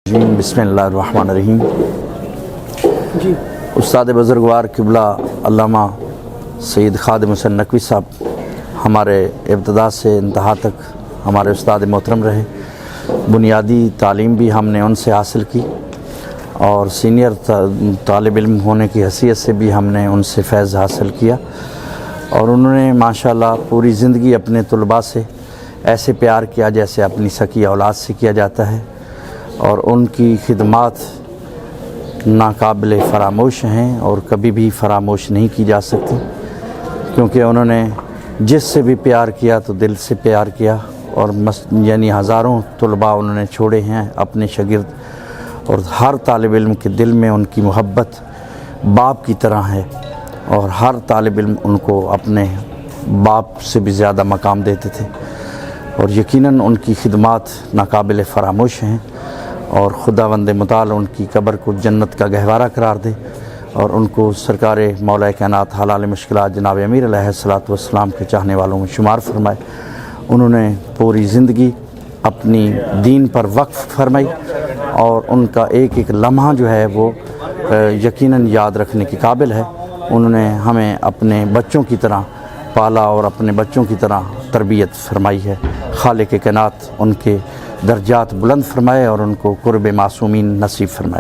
بسم اللہ الرحمن الرحیم۔ جی استاد بزرگوار قبلہ علامہ سید خادم حسین نقوی صاحب ہمارے ابتدا سے انتہا تک ہمارے استاد محترم رہے۔ بنیادی تعلیم بھی ہم نے ان سے حاصل کی اور سینئر طالب علم ہونے کی حیثیت سے بھی ہم نے ان سے فیض حاصل کیا، اور انہوں نے ماشاءاللہ پوری زندگی اپنے طلباء سے ایسے پیار کیا جیسے اپنی سکی اولاد سے کیا جاتا ہے، اور ان کی خدمات ناقابل فراموش ہیں اور کبھی بھی فراموش نہیں کی جا سکتی، کیونکہ انہوں نے جس سے بھی پیار کیا تو دل سے پیار کیا، اور یعنی ہزاروں طلباء انہوں نے چھوڑے ہیں اپنے شاگرد، اور ہر طالب علم کے دل میں ان کی محبت باپ کی طرح ہے، اور ہر طالب علم ان کو اپنے باپ سے بھی زیادہ مقام دیتے تھے، اور یقیناً ان کی خدمات ناقابل فراموش ہیں، اور خداوند متعال ان کی قبر کو جنت کا گہوارہ قرار دے، اور ان کو سرکار مولا کائنات حلال مشکلات جناب امیر علیہ الصلوۃ والسلام کے چاہنے والوں میں شمار فرمائے۔ انہوں نے پوری زندگی اپنی دین پر وقف فرمائی، اور ان کا ایک ایک لمحہ جو ہے وہ یقیناً یاد رکھنے کے قابل ہے۔ انہوں نے ہمیں اپنے بچوں کی طرح پالا اور اپنے بچوں کی طرح تربیت فرمائی ہے۔ خالق کائنات ان کے درجات بلند فرمائے اور ان کو قرب معصومین نصیب فرمائے۔